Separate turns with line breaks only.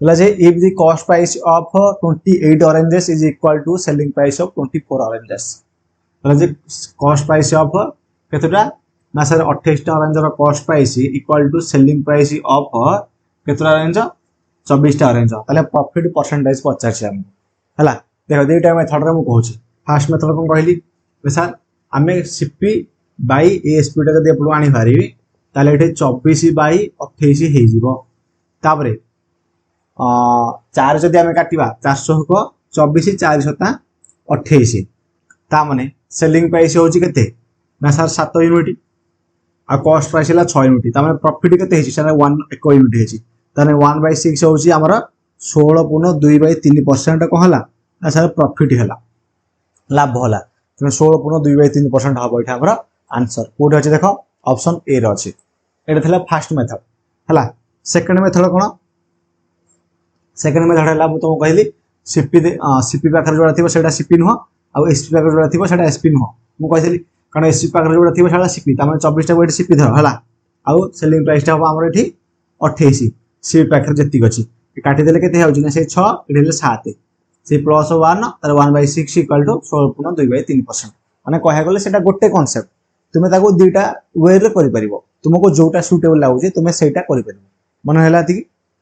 बोला जे if the cost price of 28 oranges is equal to selling price of 24 oranges बोला जे cost price of केतोटा ना sir 28 टा orange रो cost price equal to selling price of केतोटा orange 24 टा orange ताले profit percentage पचार छै हम हला देखो दुईटा मेथड रे मु कहूची फर्स्ट मेथड कोन कहली सर आमे सीपी बाय एएसपी टा जदि आपण आनी भारिबी ताले एठे 24 बाय 28 हे जिवो तापरे 4 जदि आमे काटिबा 400 को 24 4 7 28 ता माने सेलिंग प्राइस होची केते ना सर 7 यूनिट आ कॉस्ट प्राइस है 6 यूनिट तामे प्रॉफिट केते हेची सर 1 यूनिट हेची ताने 1/6 होची हमर 16.2/3% को हला ना सर प्रॉफिट हला लाभ हला ताने 16.2/3% हबो एठा हमर आंसर कोड अछि देखो ऑप्शन ए रे अछि एटा थला फर्स्ट मेथड हला सेकंड मेथड कोन सेकंड मेथड हला मु तुम कहली सीपी पाखर जोड़ा थिबो सेटा सीपी नुह आ एसपी पाखर जोड़ा थिबो सेटा एसपी नुह मु कहली कारण एसपी पाखर जोड़ा थिबो सेटा सीपी तामे 24 टा वेट सीपी धर हला आ सेलिंग प्राइस टा हो हमर एठी 28 सीपी पाखर जति अछि काटी देले केते होउची ना से 6 इडेले 7 से प्लस 1 तर 1/6 इक्वल टू 16.2/3% माने कहया गले सेटा गोटे कांसेप्ट तुमे ताको दुईटा वे रे करि परिबो तुमको जोटा सुटेबल लागुची तुमे सेटा करि परिबो मन हैला थी